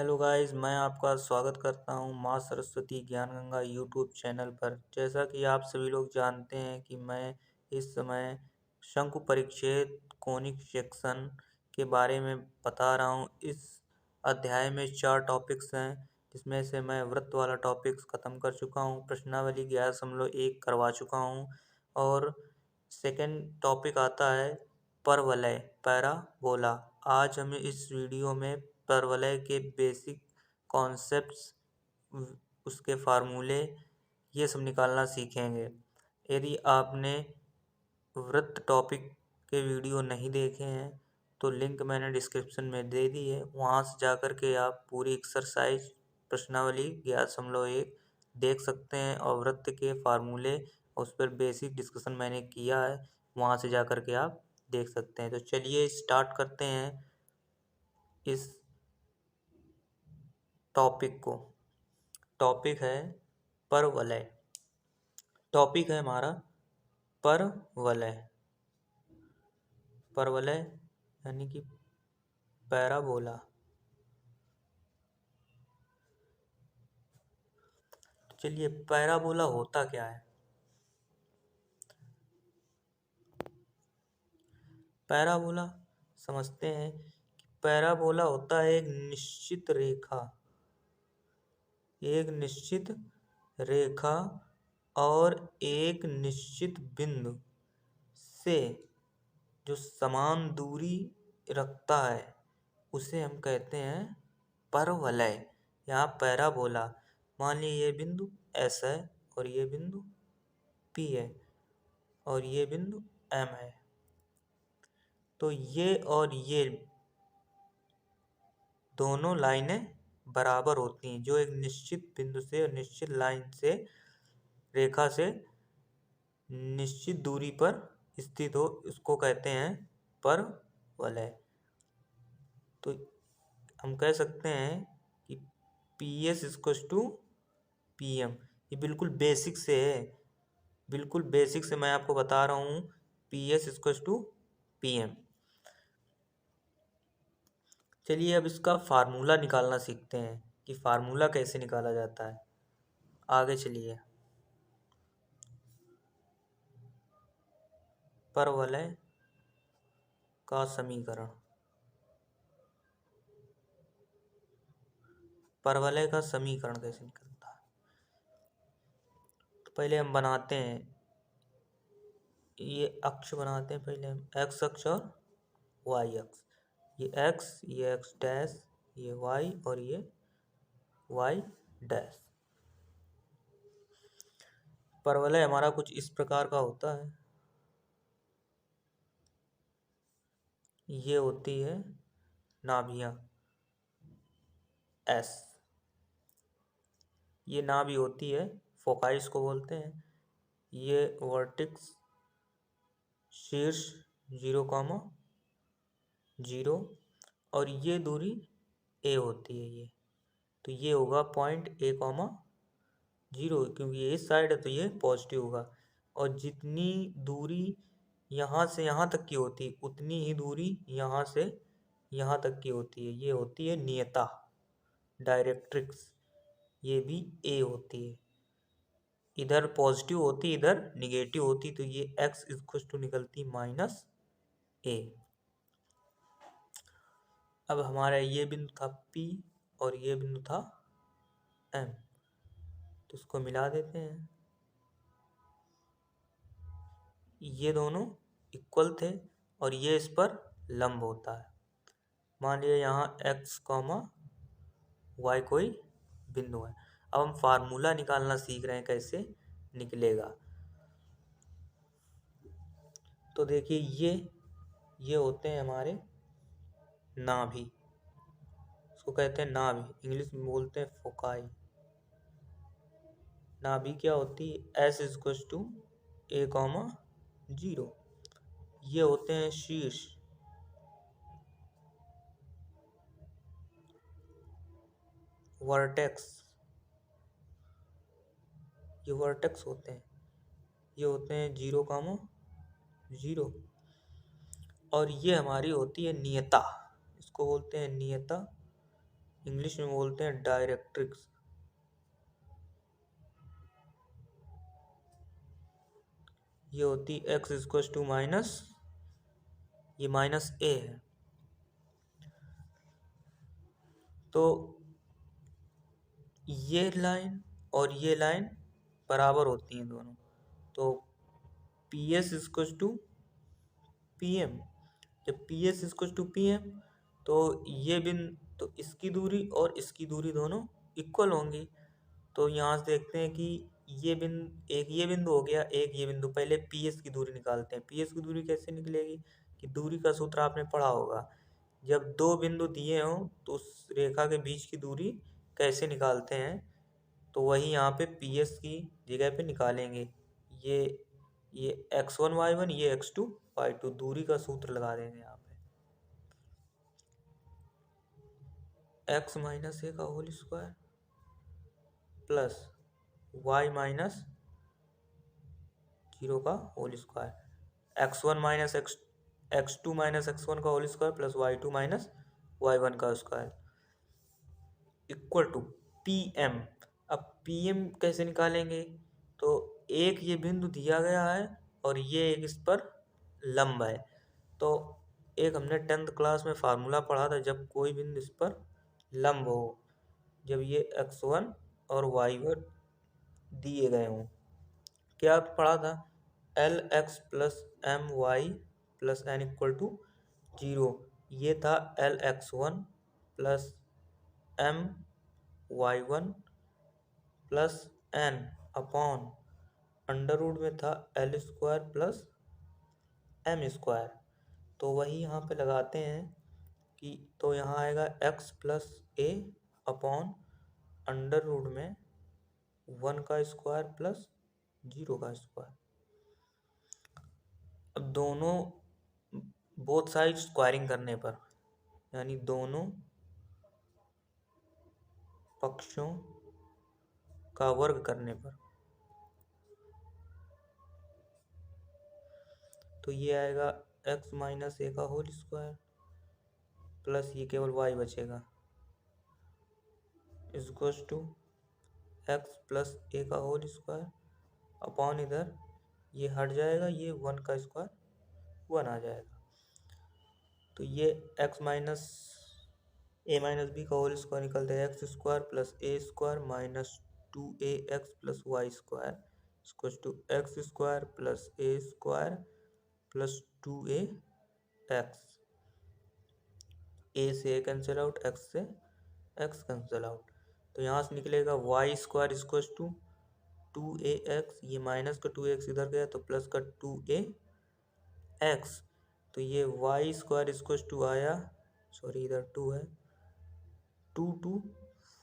Hello guys, मैं आपका स्वागत करता हूं माँ सरस्वती ज्ञान गंगा यूट्यूब चैनल पर। जैसा कि आप सभी लोग जानते हैं कि मैं इस समय शंकु परिच्छेद कोनिक सेक्शन के बारे में बता रहा हूं। इस अध्याय में 4 टॉपिक्स हैं, जिसमें से मैं वृत्त वाला टॉपिक्स ख़त्म कर चुका हूं, प्रश्नावली 11.1 करवा चुका हूं और सेकंड टॉपिक आता है परवलय पैराबोला। आज हम इस वीडियो में परवलय के बेसिक कॉन्सेप्ट्स, उसके फार्मूले, ये सब निकालना सीखेंगे। यदि आपने वृत्त टॉपिक के वीडियो नहीं देखे हैं तो लिंक मैंने डिस्क्रिप्शन में दे दी है, वहाँ से जा कर के आप पूरी एक्सरसाइज प्रश्नावली 11.1 देख सकते हैं और वृत्त के फार्मूले उस पर बेसिक डिस्कशन मैंने किया है, वहाँ से जा कर के आप देख सकते हैं। तो चलिए स्टार्ट करते हैं इस टॉपिक को। टॉपिक है परवलय। टॉपिक है हमारा परवलय। परवलय यानी कि पैराबोला। चलिए, पैराबोला होता क्या है? पैराबोला समझते हैं कि पैराबोला होता है एक निश्चित रेखा और एक निश्चित बिंदु से जो समान दूरी रखता है उसे हम कहते हैं परवलय। यहाँ पैराबोला, मान लीजिए ये बिंदु S है और ये बिंदु P है और ये बिंदु M है। तो ये और ये दोनों लाइनें बराबर होती हैं, जो एक निश्चित बिंदु से और निश्चित लाइन से, रेखा से निश्चित दूरी पर स्थित हो, इसको कहते हैं परवलय। तो हम कह सकते हैं कि PS इक्वल्स टू PM। ये बिल्कुल बेसिक से है, बिल्कुल बेसिक से मैं आपको बता रहा हूँ। PS equals to PM। चलिए अब इसका फार्मूला निकालना सीखते हैं कि फार्मूला कैसे निकाला जाता है। आगे चलिए। परवलय का समीकरण। परवलय का समीकरण कैसे निकलता है? तो पहले हम बनाते हैं, ये अक्ष बनाते हैं। पहले हम एक्स अक्ष और वाई अक्ष। ये एक्स डैश, ये वाई और ये वाई डैश। परवलय हमारा कुछ इस प्रकार का होता है। ये होती है नाभियाँ S। ये नाभि होती है फोकाई, इसको बोलते हैं। ये वर्टेक्स शीर्ष 0,0 और ये दूरी A होती है ये। तो ये होगा पॉइंट A,0, क्योंकि ये इस साइड है तो ये पॉजिटिव होगा। और जितनी दूरी यहाँ से यहाँ तक की होती है उतनी ही दूरी यहाँ से यहाँ तक की होती है। ये होती है नियता, डायरेक्ट्रिक्स। ये भी A होती है। इधर पॉजिटिव होती, इधर निगेटिव होती, तो ये x इक्वल टू निकलती -A। अब हमारा ये बिंदु था P और ये बिंदु था M, तो इसको मिला देते हैं। ये दोनों इक्वल थे और ये इस पर लंब होता है। मान लिया यहाँ x, y कोई बिंदु है। अब हम फार्मूला निकालना सीख रहे हैं कैसे निकलेगा। तो देखिए, ये होते हैं हमारे नाभि, इसको कहते हैं नाभि, इंग्लिश में बोलते हैं फोकाई। नाभि क्या होती है? S equal to A,0। ये होते हैं शीर्ष, वर्टेक्स। ये वर्टेक्स होते हैं, ये होते हैं 0,0। और ये हमारी होती है नियता, इसको बोलते हैं नियता इंग्लिश में बोलते हैं डायरेक्ट्रिक्स। ये होती एक्स इक्वल टू माइनस, ये माइनस ए है। तो ये लाइन और ये लाइन बराबर होती हैं दोनों, तो P S equal to P M. जब P S equal to P M तो ये तो इसकी दूरी और इसकी दूरी दोनों इक्वल होंगी। तो यहाँ से देखते हैं कि एक ये बिंदु हो गया, एक ये बिंदु। पहले पी एस की दूरी निकालते हैं। पी एस की दूरी कैसे निकलेगी कि दूरी का सूत्र आपने पढ़ा होगा, जब दो बिंदु दिए हों तो उस रेखा के बीच की दूरी कैसे निकालते हैं, तो वही यहाँ पे पी एस की जगह पे निकालेंगे। ये ये x1 y1, ये x2 y2, दूरी का सूत्र लगा देंगे यहाँ पे। x माइनस ए का whole square plus y minus 0 का whole square, x1 minus x2 minus x1 का whole square plus y2 minus y1 का square equal to P M. अब पी एम कैसे निकालेंगे, तो एक ये बिंदु दिया गया है और ये एक इस पर लंब है। तो एक हमने 10th क्लास में फार्मूला पढ़ा था, जब कोई बिंदु इस पर लंब हो, जब ये x1 और y1 दिए गए हों। क्या पढ़ा था, L X plus M Y plus N equal to 0। ये था L X one plus M Y one plus N upon under root में था L square plus M square. तो वही यहाँ पे लगाते हैं कि तो यहाँ आएगा एक्स प्लस ए अपॉन अंडर रूट में 1 का स्क्वायर प्लस 0 का स्क्वायर। अब दोनों बोथ साइड स्क्वायरिंग करने पर, यानी दोनों पक्षों का वर्ग करने पर, तो ये आएगा x माइनस ए का होल स्क्वायर प्लस ये केवल y बचेगा इक्वल्स टू x प्लस ए का होल स्क्वायर अपॉन इधर ये हट जाएगा, ये 1 का स्क्वायर 1 आ जाएगा। तो ये x minus a minus b का होल स्क्वायर निकलता है x square plus a square minus 2ax plus y square equals to x square plus a square plus 2ax। A से ए कैंसिल आउट, एक्स से x cancel out, तो यहाँ से निकलेगा Y square equals to 2ax, ये minus का 2x इधर गया तो प्लस का 2ax, तो ये वाई स्क्वायर इक्वल्स टू आया, सॉरी इधर 2 है,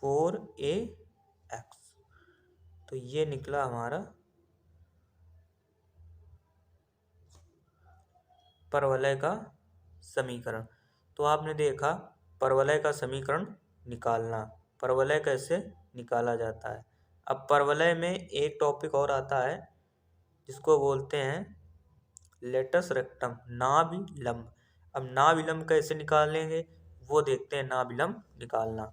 4ax। तो ये निकला हमारा परवलय का समीकरण। तो आपने देखा परवलय का समीकरण निकालना, परवलय कैसे निकाला जाता है। अब परवलय में एक टॉपिक और आता है जिसको बोलते हैं लेटस रेक्टम, नाभिलंब। अब नाभिलंब कैसे निकालेंगे वो देखते हैं। नाभिलंब निकालना,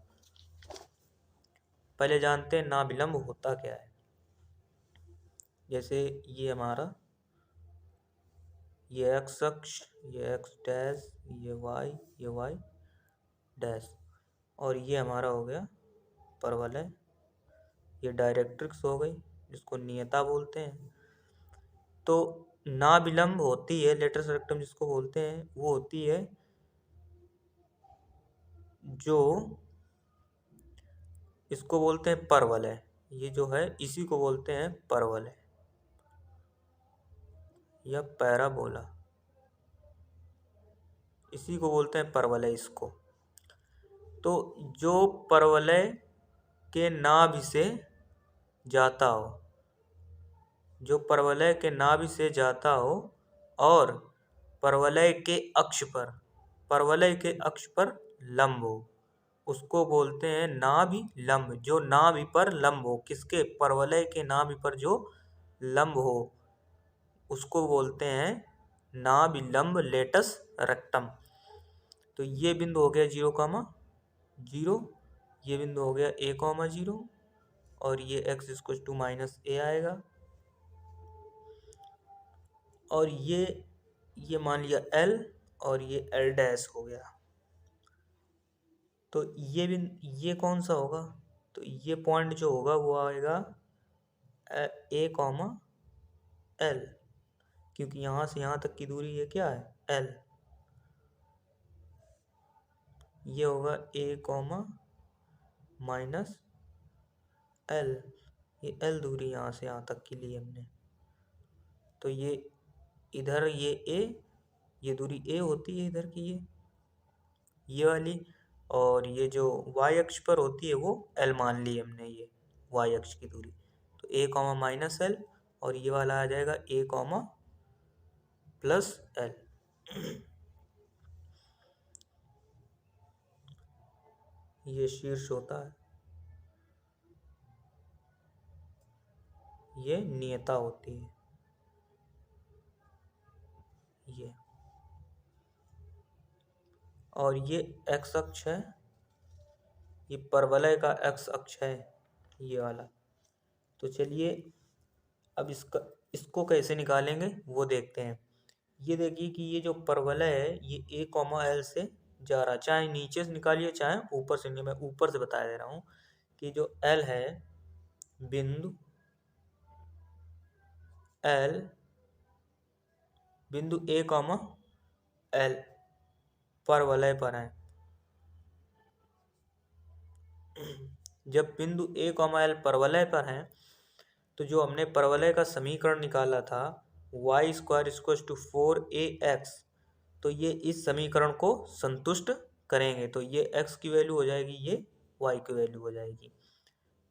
पहले जानते हैं नाभिलंब होता क्या है। जैसे ये हमारा ये एक्स अक्ष, ये एक्स डैश, ये वाई डैश, और ये हमारा हो गया परवलय। ये डायरेक्ट्रिक्स हो गई जिसको नियता बोलते हैं। तो नाभिलंब होती है, लेटस रेक्टम जिसको बोलते हैं, वो होती है जो इसको बोलते हैं परवलय। ये जो है इसी को बोलते हैं परवलय या पैराबोला, इसी को बोलते हैं परवलय इसको। तो जो परवलय के नाभि से जाता हो, जो परवलय के नाभि से जाता हो और परवलय के अक्ष पर, परवलय के अक्ष पर लंब हो, उसको बोलते हैं नाभिलंब। जो नाभि पर लंब हो, किसके, परवलय के नाभि पर जो लंब हो उसको बोलते हैं नाभिलंब, लेटस रेक्टम। तो ये बिंदु हो गया 0, 0, ये बिंदु हो गया a कॉमा 0 और ये x equal to minus a आएगा और ये मान लिया L और ये L डैश हो गया। तो ये कौन सा होगा? तो ये पॉइंट जो होगा वो आएगा a कॉमा L, क्योंकि यहाँ से यहाँ तक की दूरी ये क्या है L। ये होगा a कॉमा माइनस L, ये L दूरी यहाँ से यहाँ तक की ली हमने। तो ये इधर ये a, ये दूरी a होती है इधर की ये वाली, और ये जो y अक्ष पर होती है वो L मान ली हमने, ये y अक्ष की दूरी। तो a कॉमा माइनस L और ये वाला आ जाएगा a कॉमा प्लस L। ये शीर्ष होता है, ये नियता होती है ये, और ये x अक्ष है, ये परवलय का x अक्ष है ये वाला। तो चलिए अब इसको कैसे निकालेंगे वो देखते हैं। ये देखिए कि ये जो परवलय है ये a कॉमा L से जा रहा है, चाहे नीचे से निकालिए चाहे ऊपर से, मैं ऊपर से बता दे रहा हूँ कि जो L है, बिंदु L, बिंदु a कॉमा L परवलय पर है। जब बिंदु a कॉमा L परवलय पर है तो जो हमने परवलय का समीकरण निकाला था y square equal to 4ax, तो ये इस समीकरण को संतुष्ट करेंगे। तो ये x की वैल्यू हो जाएगी, ये y की वैल्यू हो जाएगी।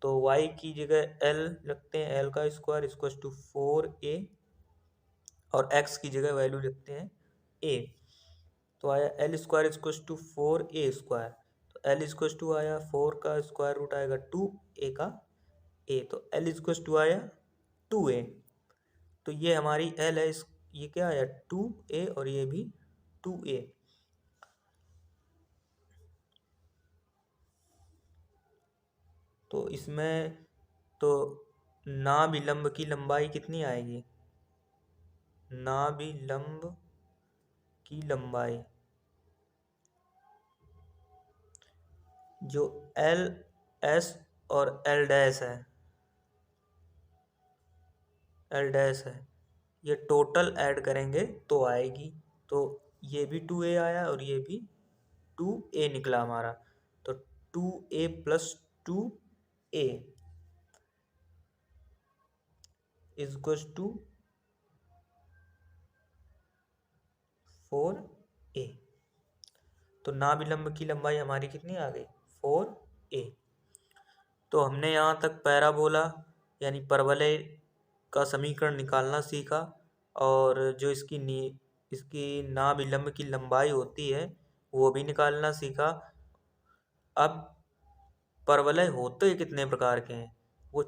तो y की जगह l रखते हैं, l का स्क्वायर इक्वल टू 4a और x की जगह वैल्यू लिखते हैं a। तो आया l square equal to 4a square, तो l इक्वल टू आया 4 का स्क्वायर रूट आएगा 2a का a, तो l इक्वल टू आया 2a। तो ये हमारी l है, ये क्या आया 2a और ये भी 2a। तो इसमें तो नाभिलंब की लंबाई कितनी आएगी? नाभिलंब की लंबाई जो L, S और L डैश है, L डैश है, ये टोटल ऐड करेंगे तो आएगी। तो ये भी 2a आया और ये भी 2a निकला हमारा। तो 2a plus 2a equals to 4a। तो नाभिलंब की लंबाई हमारी कितनी आ गई? 4a। तो हमने यहाँ तक पैराबोला यानी परवलय का समीकरण निकालना सीखा, और जो इसकी नाभिलंब की लंबाई होती है वो भी निकालना सीखा। अब परवलय होते कितने प्रकार के हैं? वो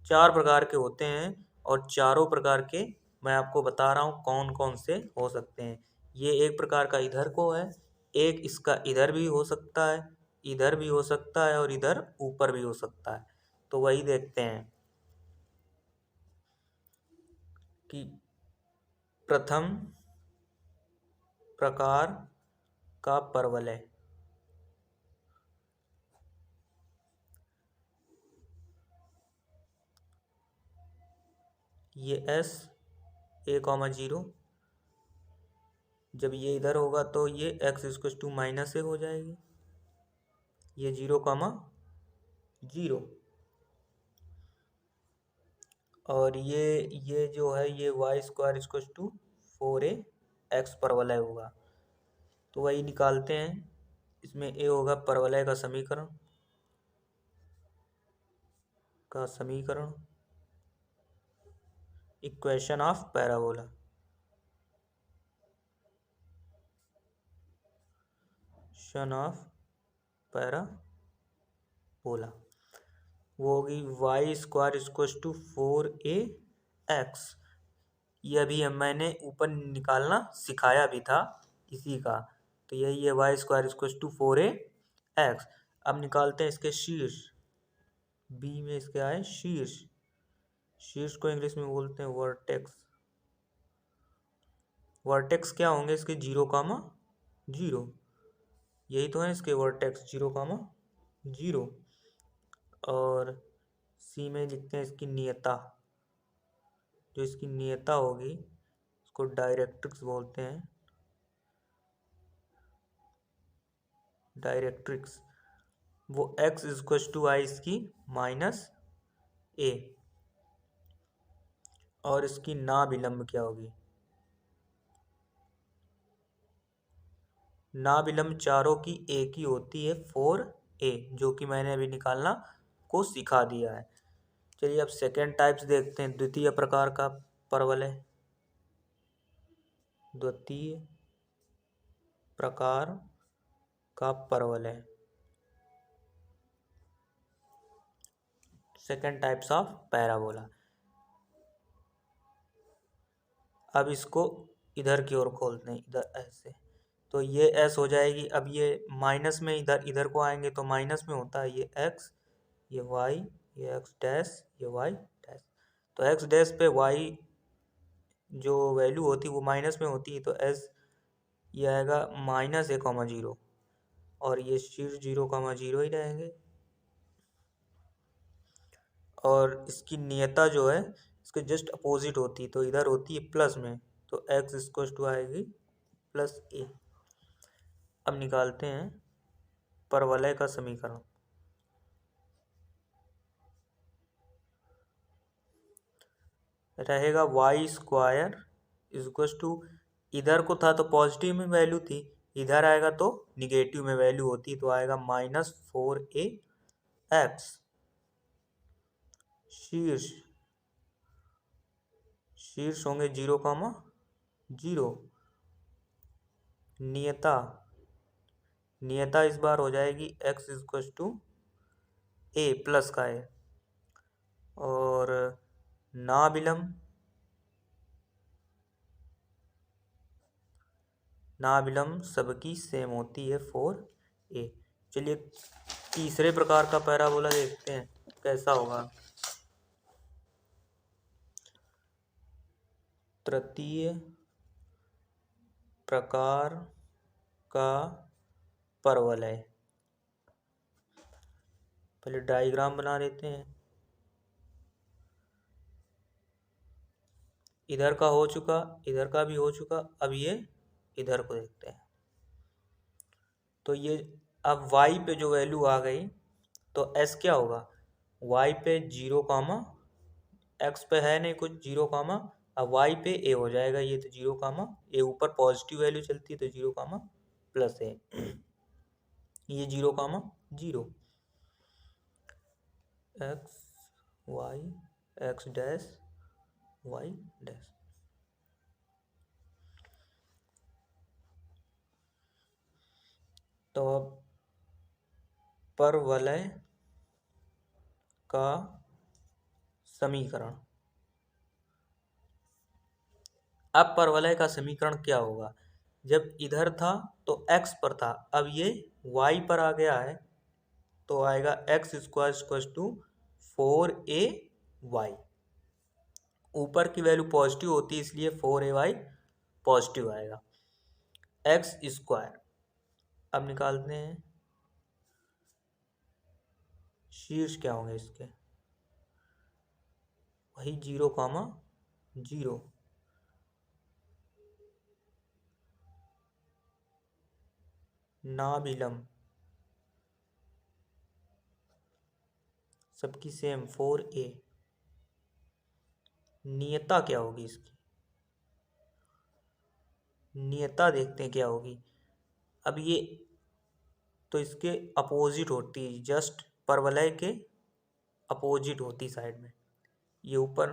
4 प्रकार के होते हैं, और चारों प्रकार के मैं आपको बता रहा हूँ कौन कौन से हो सकते हैं। ये एक प्रकार का इधर को है, एक इसका इधर भी हो सकता है, इधर भी हो सकता है और इधर ऊपर भी हो सकता है। तो वही देखते हैं कि प्रथम प्रकार का परवलय, ये S a कॉमा 0, जब ये इधर होगा तो ये x equal to minus a हो जाएगी, ये 0 कॉमा 0। और ये जो है ये y square equal to 4ax परवलय होगा। तो वही निकालते हैं, इसमें a होगा परवलय का समीकरण इक्वेशन ऑफ पैराबोला। वो होगी y square equal to 4ax। ये अभी मैंने ऊपर निकालना सिखाया भी था इसी का। तो यही है y square equal to 4ax। अब निकालते हैं इसके शीर्ष। बी में इसके आए शीर्ष। शीर्ष को इंग्लिश में बोलते हैं वर्टेक्स। वर्टेक्स क्या होंगे इसके? 0, 0। यही तो है इसके वर्टेक्स, 0, 0। और सी में लिखते हैं इसकी नियता। जो इसकी नियता होगी उसको डायरेक्ट्रिक्स बोलते हैं, डायरेक्ट्रिक्स। वो x इक्वल टू आई इसकी -a। और इसकी नाभिलंब क्या होगी? नाभिलंब चारों की एक ही होती है, 4a, जो कि मैंने अभी निकालना को सिखा दिया है। चलिए अब सेकेंड टाइप्स देखते हैं। द्वितीय प्रकार का परवलय। द्वितीय प्रकार का परवलय, सेकेंड टाइप्स ऑफ पैराबोला। अब इसको इधर की ओर खोलते हैं, इधर ऐसे। तो ये s हो जाएगी। अब ये माइनस में इधर को आएंगे तो माइनस में होता है ये x, ये y, ये x डैश, ये y डैश। तो x डैश पे y जो वैल्यू होती है वो माइनस में होती है, तो s ये आएगा -a, 0। और ये शीर्ष 0, 0 ही रहेंगे। और इसकी नियता जो है इसके जस्ट अपोजिट होती है, तो इधर होती है प्लस में, तो x इक्वल टू आएगी +a। अब निकालते हैं परवलय का समीकरण। रहेगा y² इक्वल टू, इधर को था तो पॉजिटिव में वैल्यू थी, इधर आएगा तो निगेटिव में वैल्यू होती, तो आएगा -4ax। शीर्ष होंगे 0, 0। नियता इस बार हो जाएगी x equal to a plus का है। और नाभिलंब सबकी सेम होती है, 4a। चलिए तीसरे प्रकार का पैराबोला देखते हैं कैसा होगा। तृतीय प्रकार का परवलय। पहले डायग्राम बना लेते हैं। इधर का हो चुका, इधर का भी हो चुका। अब ये इधर को देखते हैं। तो ये अब y पे जो वैल्यू आ गई तो s क्या होगा? y पे 0, x पे है नहीं कुछ, 0, अब y पे a हो जाएगा। ये तो 0, a ऊपर पॉजिटिव वैल्यू चलती है तो 0, +a। ये 0, 0। x y x dash y dash. तो अब परवलय का समीकरण। अब परवलय का समीकरण क्या होगा? जब इधर था तो x पर था, अब ये y पर आ गया है, तो आएगा x इक्वल टू 4ay। ऊपर की वैल्यू पॉजिटिव होती है इसलिए 4ay पॉजिटिव आएगा। x²। अब निकालते हैं शीर्ष क्या होंगे इसके? वही 0, 0। नाभिलंब सबकी सेम, 4a। नियता क्या होगी इसकी? नियता देखते हैं क्या होगी। अब ये तो इसके अपोजिट होती है, जस्ट परवलय के अपोजिट होती साइड में, ये ऊपर।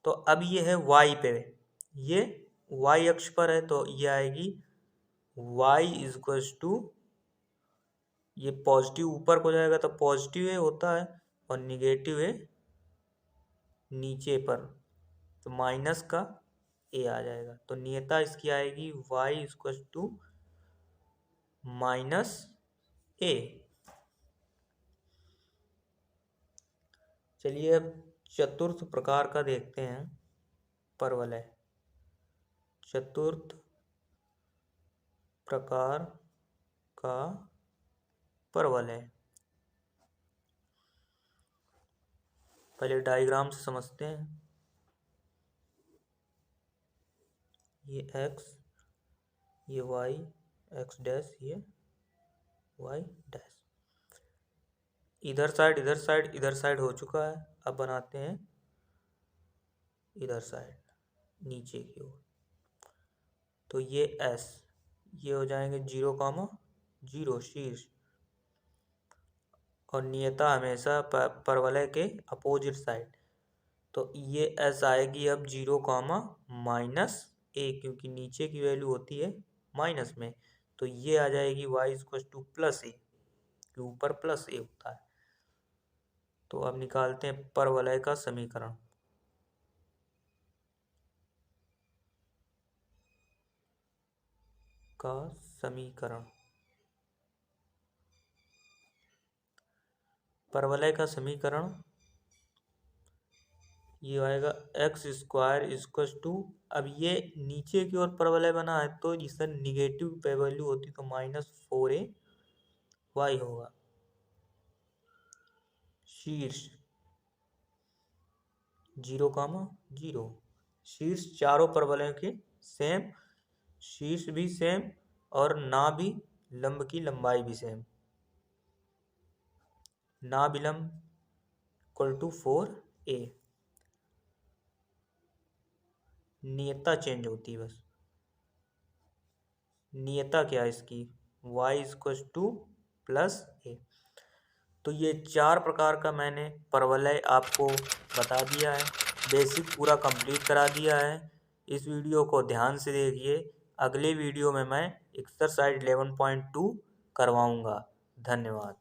तो अब ये है y पे, ये y अक्ष पर है, तो ये आएगी y इक्वल टू, ये पॉजिटिव ऊपर को जाएगा तो पॉजिटिव है होता है, और निगेटिव है नीचे पर, तो माइनस का a आ जाएगा। तो नियता इसकी आएगी y इक्वल टू -a। चलिए अब चतुर्थ प्रकार का देखते हैं परवलय। चतुर्थ प्रकार का परवलय, पहले डायग्राम से समझते हैं। ये x, ये y, x डैश, ये y डैश। इधर साइड इधर साइड इधर साइड हो चुका है। अब बनाते हैं इधर साइड नीचे की ओर। तो ये s, ये हो जाएंगे 0, 0 और नियता हमेशा परवलय के अपोजिट साइड। तो ये s आएगी अब 0, -a, क्योंकि नीचे की वैल्यू होती है माइनस में। तो ये आ जाएगी y +a, कि ऊपर +a होता है। तो अब निकालते हैं परवलय का समीकरण। परवलय का समीकरण ये आएगा x², अब ये नीचे की ओर परवलय बना है तो इसका निगेटिव वैल्यू होती तो -4ay होगा। शीर्ष 0, 0, शीर्ष चारों परवलयों के सेम, शीर्ष भी सेम और नाभि लंब की लंबाई भी सेम। नाभि लंब = 4a। नियता चेंज होती है बस। नियता क्या है इसकी? y +a। तो ये 4 प्रकार का मैंने परवलय आपको बता दिया है, बेसिक पूरा कंप्लीट करा दिया है। इस वीडियो को ध्यान से देखिए। अगले वीडियो में मैं एक्सरसाइज 11.2 करवाऊँगा। धन्यवाद।